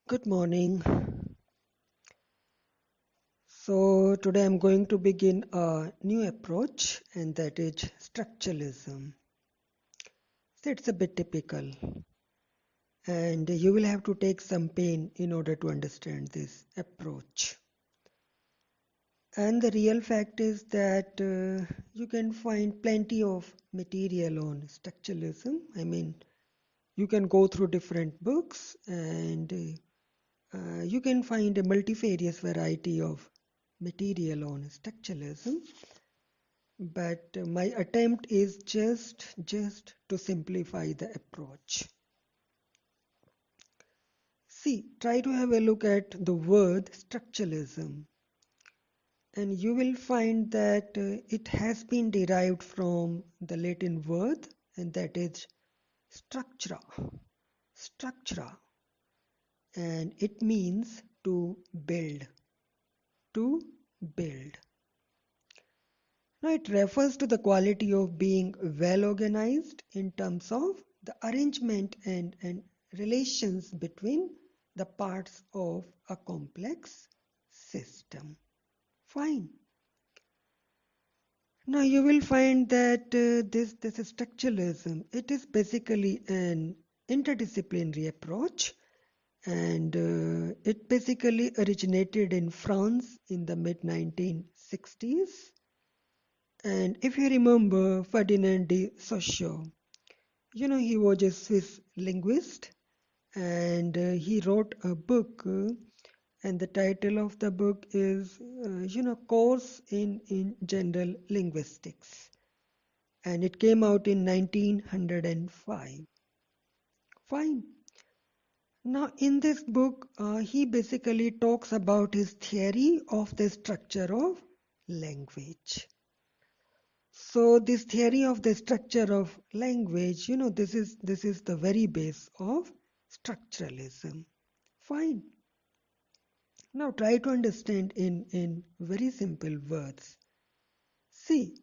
Good morning. So, today I'm going to begin a new approach, and that is structuralism. So, it's a bit typical, and you will have to take some pain in order to understand this approach. And the real fact is that you can find plenty of material on structuralism. I mean, you can go through different books and you can find a multifarious variety of material on structuralism, but my attempt is just to simplify the approach. See, try to have a look at the word structuralism, and you will find that it has been derived from the Latin word, and that is structura. Structura, and it means to build. To build. Now, it refers to the quality of being well organized in terms of the arrangement and relations between the parts of a complex system. Fine. Now, you will find that this structuralism, it is basically an interdisciplinary approach, and it basically originated in France in the mid 1960s. And if you remember Ferdinand de Saussure, he was a Swiss linguist, and he wrote a book, and the title of the book is, Course in General Linguistics. And it came out in 1905. Fine. Now, in this book, he basically talks about his theory of the structure of language. So this theory of the structure of language, this is the very base of structuralism. Fine. Now try to understand in very simple words. See,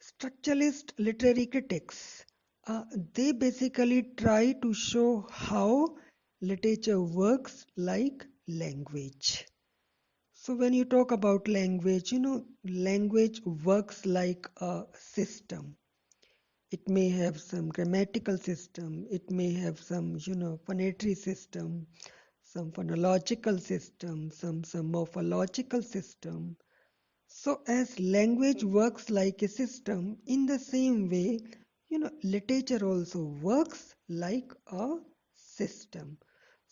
structuralist literary critics, they basically try to show how literature works like language. So when you talk about language, language works like a system. It may have some grammatical system, it may have some, phonetry system, some phonological system, some morphological system. So as language works like a system, in the same way, literature also works like a system.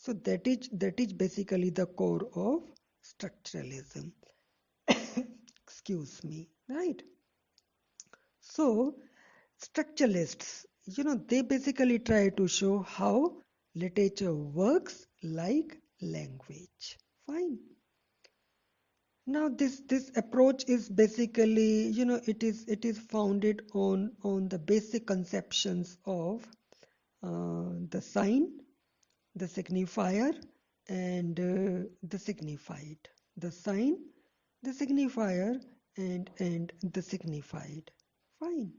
So that is basically the core of structuralism. Excuse me, right? So structuralists, they basically try to show how literature works like language. Fine. Now this approach is basically, it is founded on the basic conceptions of the sign, the signifier, and the signified. The sign, the signifier, and the signified. Fine.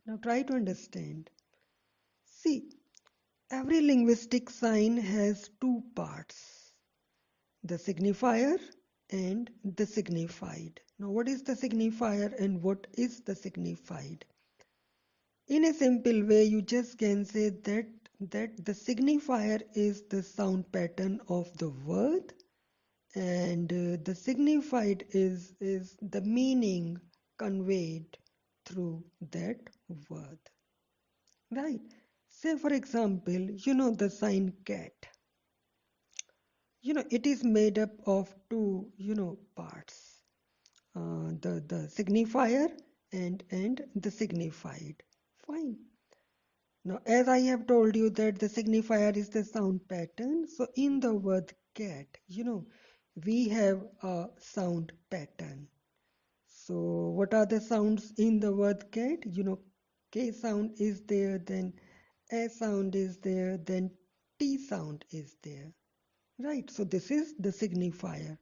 Now try to understand. See, every linguistic sign has two parts, the signifier and the signified. Now what is the signifier and what is the signified? In a simple way, you just can say that the signifier is the sound pattern of the word, and the signified is the meaning conveyed through that word. Right? Say for example, the sign cat. It is made up of two, parts. The signifier and the signified. Fine. Now, as I have told you that the signifier is the sound pattern, so in the word cat, we have a sound pattern. So what are the sounds in the word cat? K sound is there, then A sound is there, then T sound is there. Right, so this is the signifier.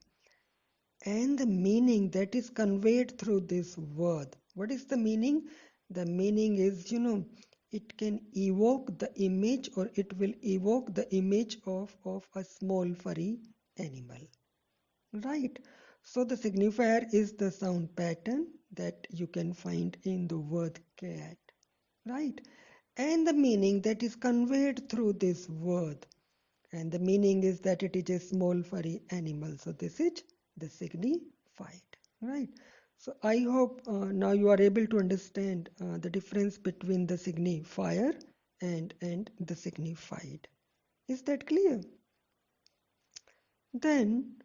And the meaning that is conveyed through this word. What is the meaning? The meaning is, it can evoke the image, or it will evoke the image of a small furry animal. Right. So the signifier is the sound pattern that you can find in the word cat. Right. And the meaning that is conveyed through this word. And the meaning is that it is a small furry animal. So this is the signified. Right. So I hope now you are able to understand the difference between the signifier and the signified. Is that clear? Then,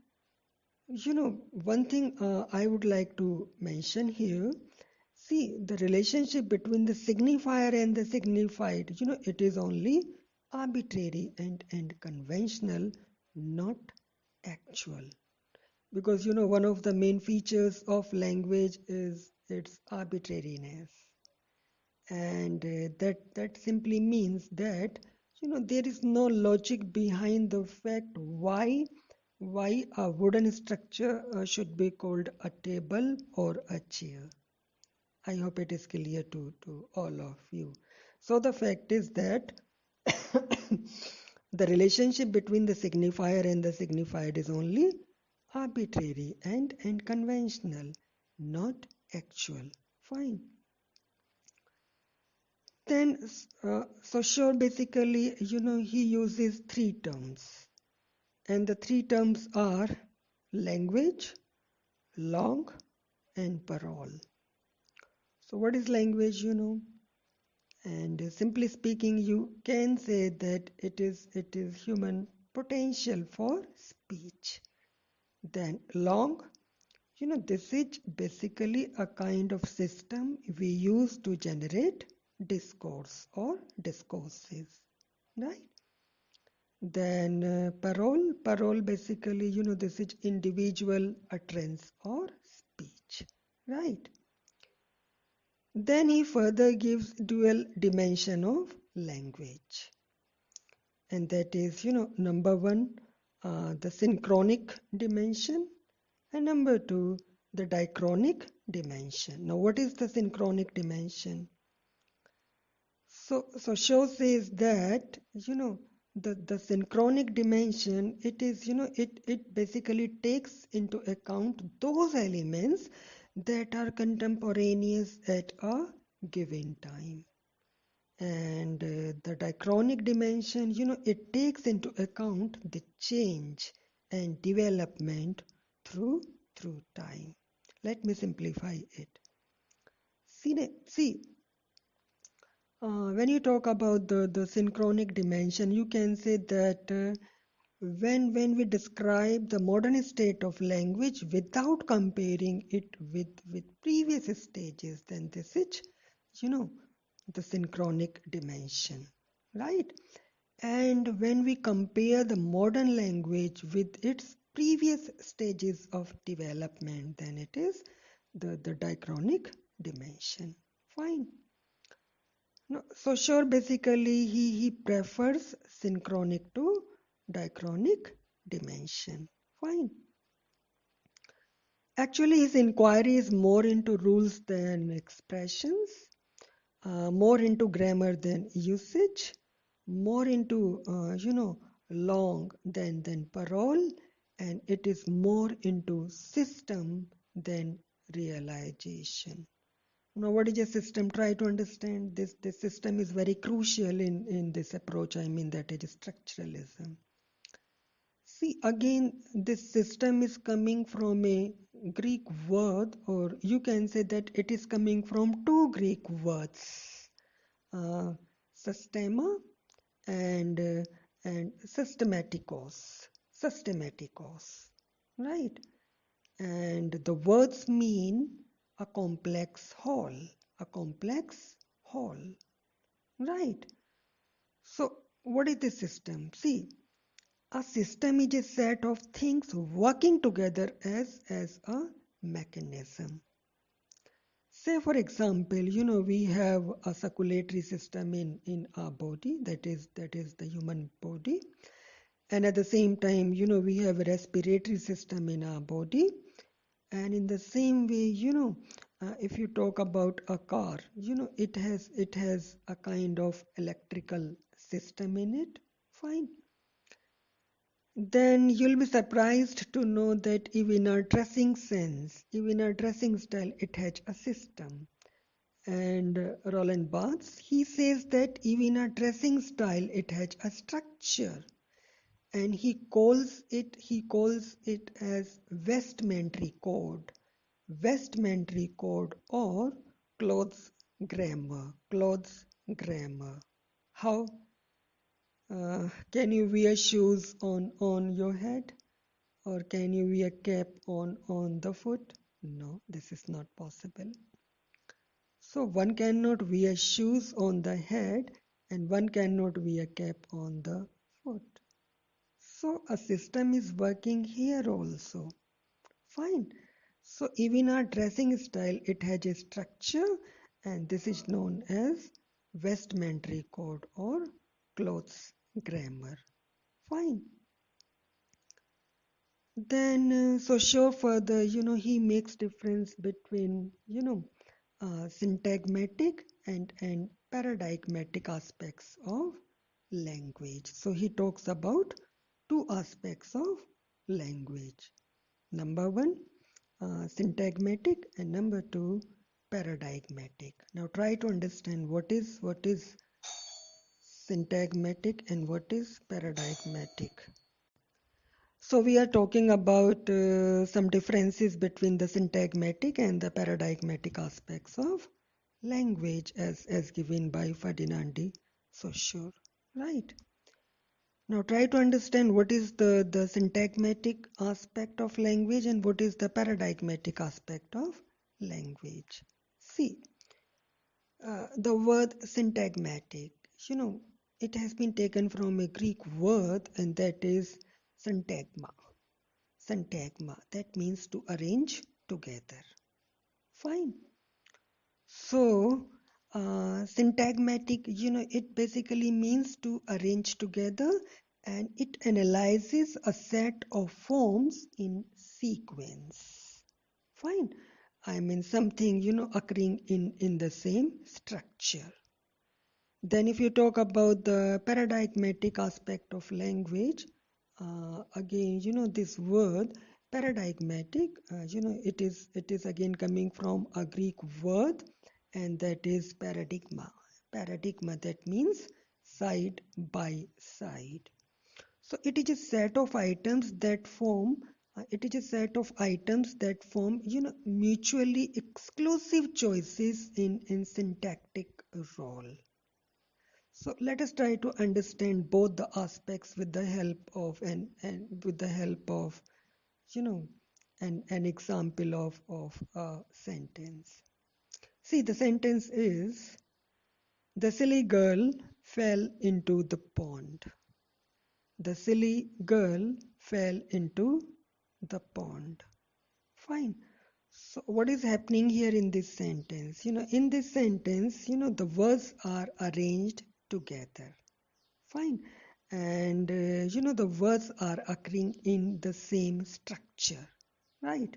one thing I would like to mention here, see the relationship between the signifier and the signified, it is only arbitrary and conventional, not actual. Because, one of the main features of language is its arbitrariness. And that simply means that, there is no logic behind the fact why a wooden structure should be called a table or a chair. I hope it is clear to all of you. So the fact is that the relationship between the signifier and the signified is only arbitrary and conventional, not actual. Fine. Then, Saussure basically, he uses three terms. And the three terms are language, langue, and parole. So what is language, And simply speaking, you can say that it is human potential for speech. Then langue, this is basically a kind of system we use to generate discourse or discourses, right? Then parole basically, this is individual utterance or speech, right? Then he further gives dual dimension of language, and that is, number one, the synchronic dimension, and number two, the diachronic dimension. Now, what is the synchronic dimension? So Shaw says that, the synchronic dimension, it is, it basically takes into account those elements that are contemporaneous at a given time. And the diachronic dimension, it takes into account the change and development through time. Let me simplify it. See, when you talk about the synchronic dimension, you can say that when we describe the modern state of language without comparing it with previous stages, then this is, you know, the synchronic dimension, right? And when we compare the modern language with its previous stages of development, then it is the diachronic dimension. Fine. No, so sure, basically he prefers synchronic to diachronic dimension. Fine. Actually, his inquiry is more into rules than expressions, more into grammar than usage, more into long than parole, and it is more into system than realization. Now, what is a system? Try to understand this. This system is very crucial in this approach. I mean, that is structuralism. See, again, this system is coming from a Greek word, or you can say that it is coming from two Greek words, uh, systema and systematikos. Systematikos, right? And the words mean a complex whole, a complex whole, right? So, what is the system? See, a system is a set of things working together as a mechanism. Say, for example, we have a circulatory system in our body, that is the human body, and at the same time, we have a respiratory system in our body, and in the same way, if you talk about a car, it has a kind of electrical system in it. Fine. Then you'll be surprised to know that even our dressing sense, even our dressing style, it has a system. And Roland Barthes, he says that even our dressing style, it has a structure. And he calls it as Westmentary code or clothes grammar. How can you wear shoes on your head, or can you wear cap on the foot? No, this is not possible. So one cannot wear shoes on the head and one cannot wear cap on the foot. So a system is working here also. Fine. So even our dressing style, it has a structure, and this is known as Westmentary code or clothes grammar. Fine. Then, so show further, he makes difference between, syntagmatic and paradigmatic aspects of language. So he talks about two aspects of language. Number one, syntagmatic, and number two, paradigmatic. Now try to understand what is syntagmatic and what is paradigmatic. So we are talking about some differences between the syntagmatic and the paradigmatic aspects of language as given by Ferdinand de Saussure. Right. Now try to understand what is the syntagmatic aspect of language and what is the paradigmatic aspect of language. See, the word syntagmatic, you know, it has been taken from a Greek word, and that is syntagma. Syntagma, that means to arrange together. Fine. So, syntagmatic, it basically means to arrange together, and it analyzes a set of forms in sequence. Fine. I mean something, occurring in the same structure. Then if you talk about the paradigmatic aspect of language, again, this word paradigmatic, it is again coming from a Greek word, and that is paradigma. Paradigma, that means side by side. So it is a set of items that form mutually exclusive choices in syntactic role. So let us try to understand both the aspects with the help of and with the help of you know an example of a sentence. See, the sentence is, the silly girl fell into the pond. The silly girl fell into the pond. Fine. So what is happening here in this sentence? In this sentence, the words are arranged together. Fine. And the words are occurring in the same structure. Right.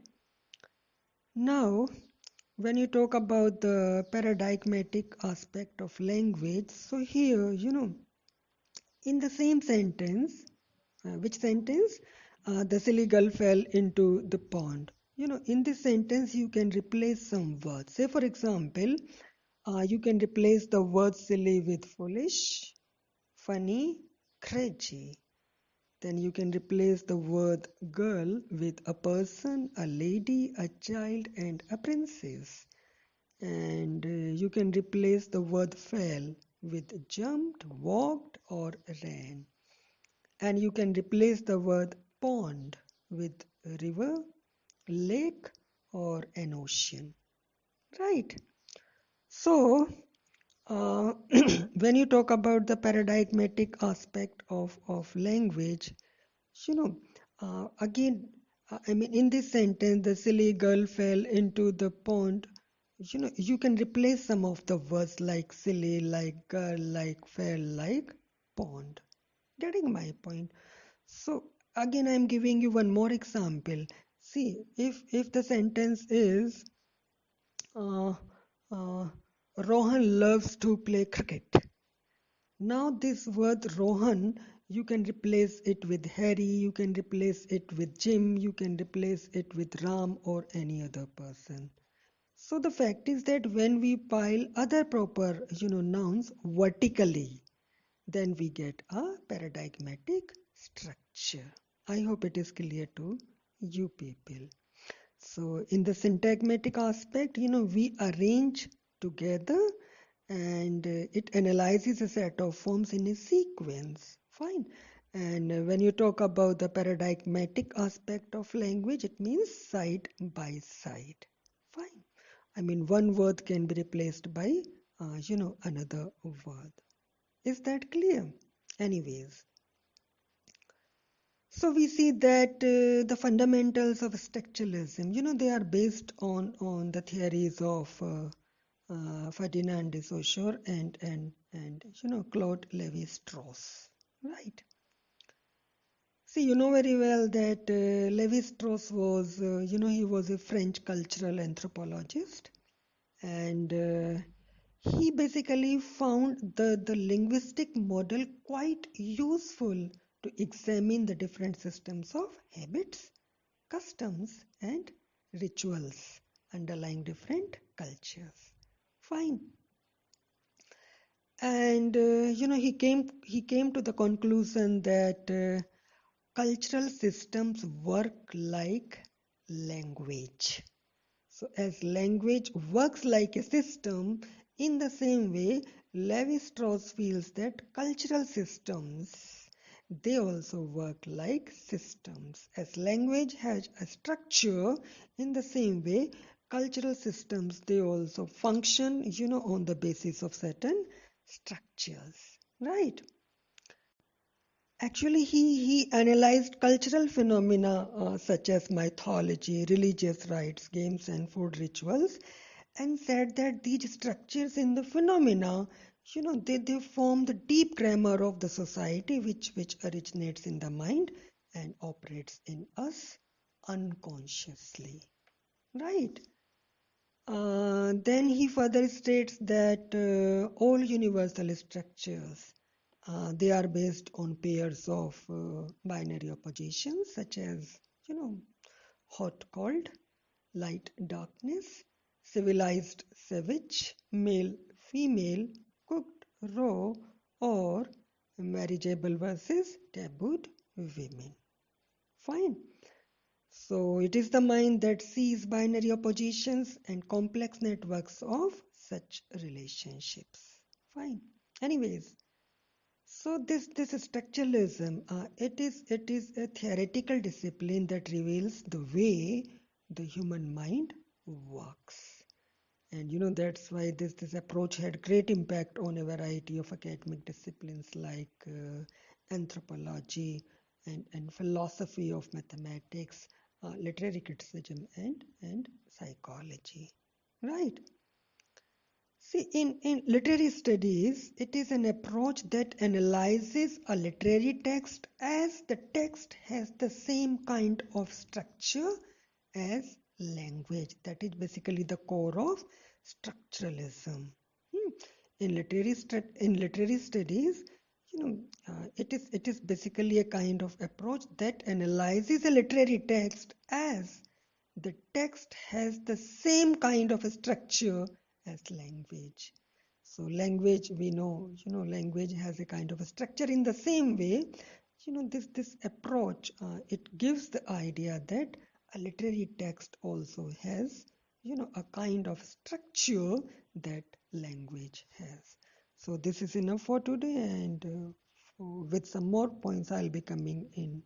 Now, when you talk about the paradigmatic aspect of language, so here, in the same sentence, which sentence? The silly girl fell into the pond. In this sentence, you can replace some words. Say, for example, you can replace the word silly with foolish, funny, crazy. Then you can replace the word girl with a person, a lady, a child, and a princess. And you can replace the word fell with jumped, walked, or ran. And you can replace the word pond with river, lake, or an ocean. Right. So, when you talk about the paradigmatic aspect of language, again, I mean, in this sentence, the silly girl fell into the pond. You can replace some of the words like silly, like girl, like fell, like pond. Getting my point? So again, I'm giving you one more example. See, if the sentence is, uh, uh, Rohan loves to play cricket. Now, this word Rohan, you can replace it with Harry, you can replace it with Jim, you can replace it with Ram or any other person. So the fact is that when we pile other proper, nouns vertically, then we get a paradigmatic structure. I hope it is clear to you people. So in the syntagmatic aspect, we arrange together and it analyzes a set of forms in a sequence. Fine. And when you talk about the paradigmatic aspect of language, it means side by side. Fine. I mean, one word can be replaced by, another word. Is that clear? Anyways, so we see that the fundamentals of structuralism, they are based on the theories of Ferdinand de Saussure and Claude Lévi-Strauss, right? See, you know very well that Lévi-Strauss was, he was a French cultural anthropologist, and he basically found the linguistic model quite useful to examine the different systems of habits, customs, and rituals underlying different cultures. Fine. And he came to the conclusion that cultural systems work like language. So as language works like a system, in the same way, Levi-Strauss feels that cultural systems, they also work like systems. As language has a structure, in the same way, cultural systems, they also function, on the basis of certain structures, right? Actually, he analyzed cultural phenomena such as mythology, religious rites, games, and food rituals, and said that these structures in the phenomena, they form the deep grammar of the society which originates in the mind and operates in us unconsciously. Right? Then he further states that all universal structures they are based on pairs of binary oppositions such as hot cold, light darkness, civilized savage, male female, cooked raw, or marriageable versus tabooed women. Fine. So it is the mind that sees binary oppositions and complex networks of such relationships. Fine. Anyways, so this structuralism, it is a theoretical discipline that reveals the way the human mind works. And that's why this approach had great impact on a variety of academic disciplines like anthropology and philosophy of mathematics, literary criticism and psychology. Right? See, in literary studies, it is an approach that analyzes a literary text as the text has the same kind of structure as language. That is basically the core of structuralism. Hmm. In literary studies, it is basically a kind of approach that analyzes a literary text as the text has the same kind of a structure as language. So language, we know, language has a kind of a structure. In the same way, this approach, it gives the idea that a literary text also has, a kind of structure that language has. So this is enough for today, and with some more points, I'll be coming in